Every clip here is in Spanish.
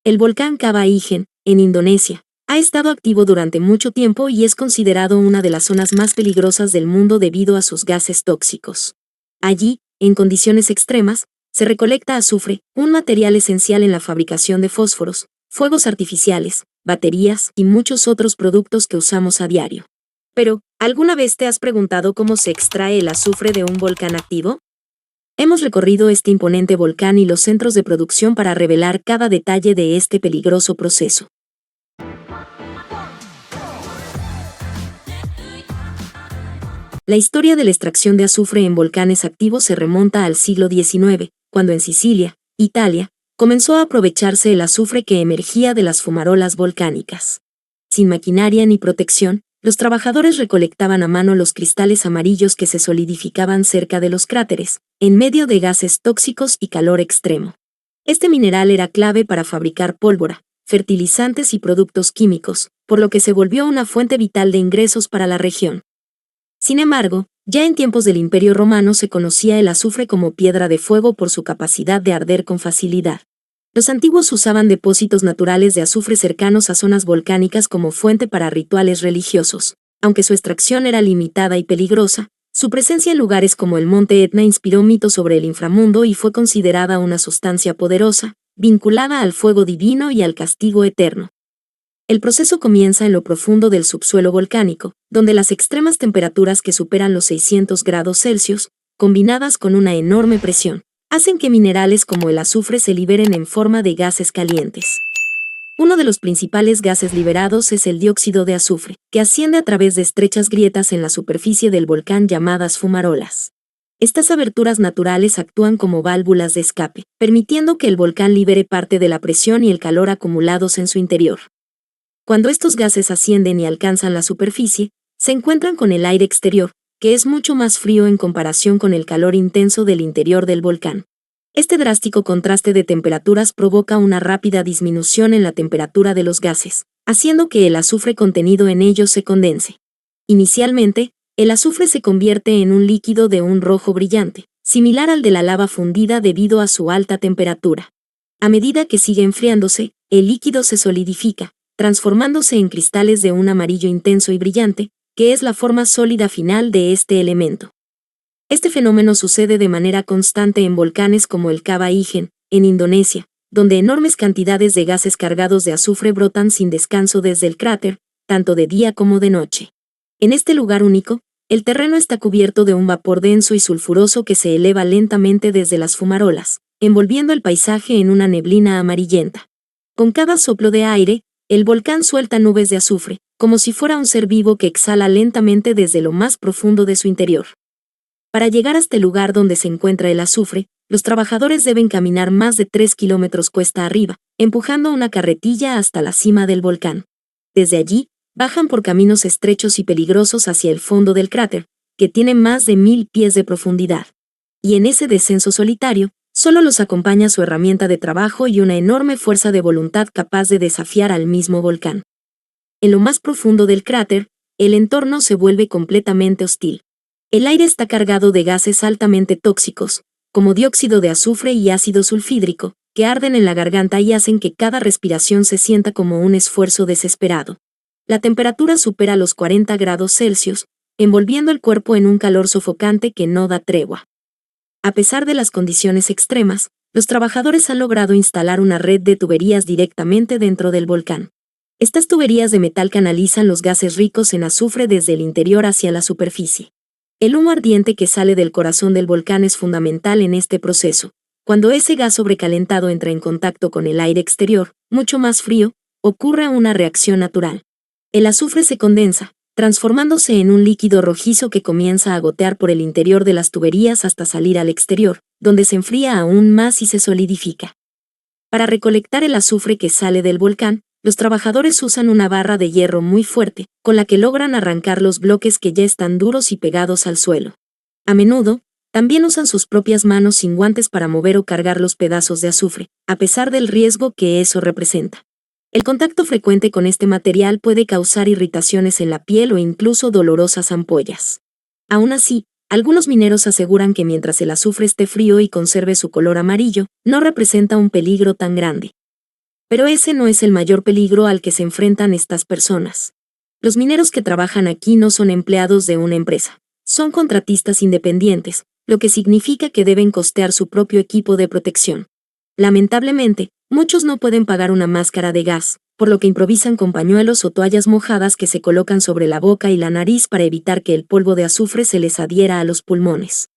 El volcán Kaba Ijen, en Indonesia, ha estado activo durante mucho tiempo y es considerado una de las zonas más peligrosas del mundo debido a sus gases tóxicos. Allí, en condiciones extremas, se recolecta azufre, un material esencial en la fabricación de fósforos, fuegos artificiales, baterías y muchos otros productos que usamos a diario. Pero, ¿alguna vez te has preguntado cómo se extrae el azufre de un volcán activo? Hemos recorrido este imponente volcán y los centros de producción para revelar cada detalle de este peligroso proceso. La historia de la extracción de azufre en volcanes activos se remonta al siglo XIX, cuando en Sicilia, Italia, comenzó a aprovecharse el azufre que emergía de las fumarolas volcánicas. Sin maquinaria ni protección, los trabajadores recolectaban a mano los cristales amarillos que se solidificaban cerca de los cráteres, en medio de gases tóxicos y calor extremo. Este mineral era clave para fabricar pólvora, fertilizantes y productos químicos, por lo que se volvió una fuente vital de ingresos para la región. Sin embargo, ya en tiempos del Imperio Romano se conocía el azufre como piedra de fuego por su capacidad de arder con facilidad. Los antiguos usaban depósitos naturales de azufre cercanos a zonas volcánicas como fuente para rituales religiosos. Aunque su extracción era limitada y peligrosa, su presencia en lugares como el Monte Etna inspiró mitos sobre el inframundo y fue considerada una sustancia poderosa, vinculada al fuego divino y al castigo eterno. El proceso comienza en lo profundo del subsuelo volcánico, donde las extremas temperaturas que superan los 600 grados Celsius, combinadas con una enorme presión, hacen que minerales como el azufre se liberen en forma de gases calientes. Uno de los principales gases liberados es el dióxido de azufre, que asciende a través de estrechas grietas en la superficie del volcán llamadas fumarolas. Estas aberturas naturales actúan como válvulas de escape, permitiendo que el volcán libere parte de la presión y el calor acumulados en su interior. Cuando estos gases ascienden y alcanzan la superficie, se encuentran con el aire exterior, que es mucho más frío en comparación con el calor intenso del interior del volcán. Este drástico contraste de temperaturas provoca una rápida disminución en la temperatura de los gases, haciendo que el azufre contenido en ellos se condense. Inicialmente, el azufre se convierte en un líquido de un rojo brillante, similar al de la lava fundida debido a su alta temperatura. A medida que sigue enfriándose, el líquido se solidifica, transformándose en cristales de un amarillo intenso y brillante, que es la forma sólida final de este elemento. Este fenómeno sucede de manera constante en volcanes como el Kaba Ijen, en Indonesia, donde enormes cantidades de gases cargados de azufre brotan sin descanso desde el cráter, tanto de día como de noche. En este lugar único, el terreno está cubierto de un vapor denso y sulfuroso que se eleva lentamente desde las fumarolas, envolviendo el paisaje en una neblina amarillenta. Con cada soplo de aire, el volcán suelta nubes de azufre, como si fuera un ser vivo que exhala lentamente desde lo más profundo de su interior. Para llegar hasta el lugar donde se encuentra el azufre, los trabajadores deben caminar más de 3 kilómetros cuesta arriba, empujando una carretilla hasta la cima del volcán. Desde allí, bajan por caminos estrechos y peligrosos hacia el fondo del cráter, que tiene más de 1000 pies de profundidad. Y en ese descenso solitario, solo los acompaña su herramienta de trabajo y una enorme fuerza de voluntad capaz de desafiar al mismo volcán. En lo más profundo del cráter, el entorno se vuelve completamente hostil. El aire está cargado de gases altamente tóxicos, como dióxido de azufre y ácido sulfídrico, que arden en la garganta y hacen que cada respiración se sienta como un esfuerzo desesperado. La temperatura supera los 40 grados Celsius, envolviendo el cuerpo en un calor sofocante que no da tregua. A pesar de las condiciones extremas, los trabajadores han logrado instalar una red de tuberías directamente dentro del volcán. Estas tuberías de metal canalizan los gases ricos en azufre desde el interior hacia la superficie. El humo ardiente que sale del corazón del volcán es fundamental en este proceso. Cuando ese gas sobrecalentado entra en contacto con el aire exterior, mucho más frío, ocurre una reacción natural. El azufre se condensa, transformándose en un líquido rojizo que comienza a gotear por el interior de las tuberías hasta salir al exterior, donde se enfría aún más y se solidifica. Para recolectar el azufre que sale del volcán, los trabajadores usan una barra de hierro muy fuerte, con la que logran arrancar los bloques que ya están duros y pegados al suelo. A menudo, también usan sus propias manos sin guantes para mover o cargar los pedazos de azufre, a pesar del riesgo que eso representa. El contacto frecuente con este material puede causar irritaciones en la piel o incluso dolorosas ampollas. Aún así, algunos mineros aseguran que mientras el azufre esté frío y conserve su color amarillo, no representa un peligro tan grande. Pero ese no es el mayor peligro al que se enfrentan estas personas. Los mineros que trabajan aquí no son empleados de una empresa. Son contratistas independientes, lo que significa que deben costear su propio equipo de protección. Lamentablemente, muchos no pueden pagar una máscara de gas, por lo que improvisan con pañuelos o toallas mojadas que se colocan sobre la boca y la nariz para evitar que el polvo de azufre se les adhiera a los pulmones.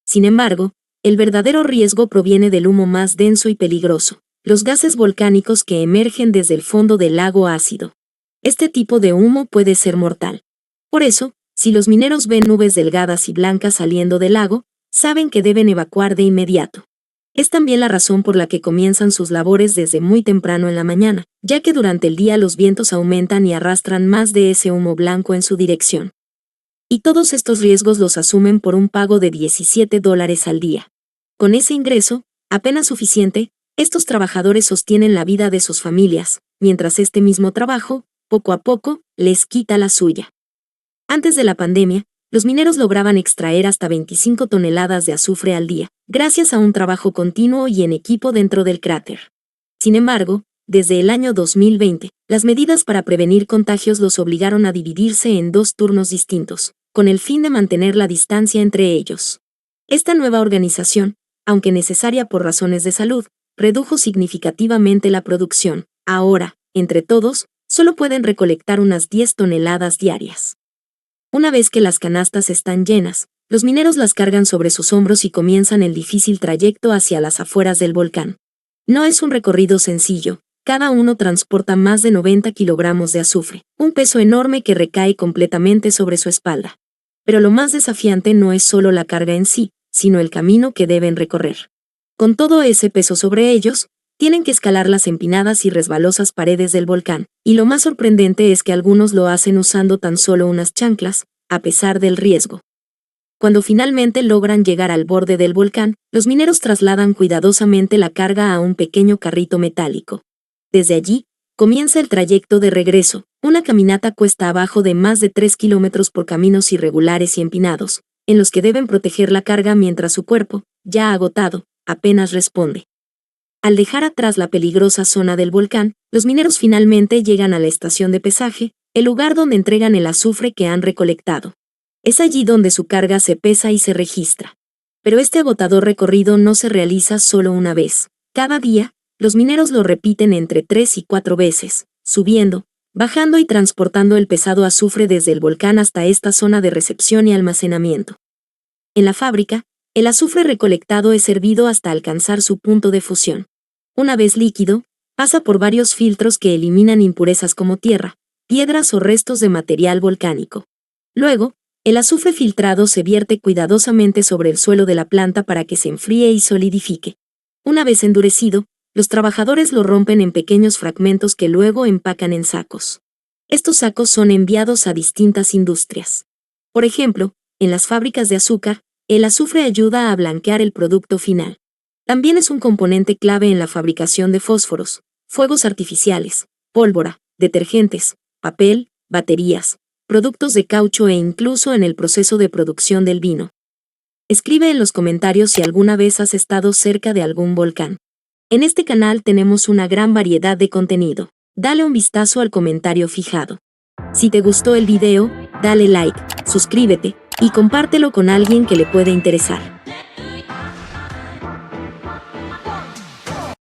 Sin embargo, el verdadero riesgo proviene del humo más denso y peligroso, los gases volcánicos que emergen desde el fondo del lago ácido. Este tipo de humo puede ser mortal. Por eso, si los mineros ven nubes delgadas y blancas saliendo del lago, saben que deben evacuar de inmediato. Es también la razón por la que comienzan sus labores desde muy temprano en la mañana, ya que durante el día los vientos aumentan y arrastran más de ese humo blanco en su dirección. Y todos estos riesgos los asumen por un pago de $17 al día. Con ese ingreso, apenas suficiente, estos trabajadores sostienen la vida de sus familias, mientras este mismo trabajo, poco a poco, les quita la suya. Antes de la pandemia, los mineros lograban extraer hasta 25 toneladas de azufre al día, gracias a un trabajo continuo y en equipo dentro del cráter. Sin embargo, desde el año 2020, las medidas para prevenir contagios los obligaron a dividirse en 2 turnos distintos, con el fin de mantener la distancia entre ellos. Esta nueva organización, aunque necesaria por razones de salud, redujo significativamente la producción. Ahora, entre todos, solo pueden recolectar unas 10 toneladas diarias. Una vez que las canastas están llenas, los mineros las cargan sobre sus hombros y comienzan el difícil trayecto hacia las afueras del volcán. No es un recorrido sencillo, cada uno transporta más de 90 kilogramos de azufre, un peso enorme que recae completamente sobre su espalda. Pero lo más desafiante no es solo la carga en sí, sino el camino que deben recorrer. Con todo ese peso sobre ellos, tienen que escalar las empinadas y resbalosas paredes del volcán, y lo más sorprendente es que algunos lo hacen usando tan solo unas chanclas, a pesar del riesgo. Cuando finalmente logran llegar al borde del volcán, los mineros trasladan cuidadosamente la carga a un pequeño carrito metálico. Desde allí, comienza el trayecto de regreso, una caminata cuesta abajo de más de 3 kilómetros por caminos irregulares y empinados, en los que deben proteger la carga mientras su cuerpo, ya agotado, apenas responde. Al dejar atrás la peligrosa zona del volcán, los mineros finalmente llegan a la estación de pesaje, el lugar donde entregan el azufre que han recolectado. Es allí donde su carga se pesa y se registra. Pero este agotador recorrido no se realiza solo una vez. Cada día, los mineros lo repiten entre 3 y 4 veces, subiendo, bajando y transportando el pesado azufre desde el volcán hasta esta zona de recepción y almacenamiento. En la fábrica, el azufre recolectado es hervido hasta alcanzar su punto de fusión. Una vez líquido, pasa por varios filtros que eliminan impurezas como tierra, piedras o restos de material volcánico. Luego, el azufre filtrado se vierte cuidadosamente sobre el suelo de la planta para que se enfríe y solidifique. Una vez endurecido, los trabajadores lo rompen en pequeños fragmentos que luego empacan en sacos. Estos sacos son enviados a distintas industrias. Por ejemplo, en las fábricas de azúcar, el azufre ayuda a blanquear el producto final. También es un componente clave en la fabricación de fósforos, fuegos artificiales, pólvora, detergentes, papel, baterías, productos de caucho e incluso en el proceso de producción del vino. Escribe en los comentarios si alguna vez has estado cerca de algún volcán. En este canal tenemos una gran variedad de contenido. Dale un vistazo al comentario fijado. Si te gustó el video, dale like, suscríbete y compártelo con alguien que le pueda interesar.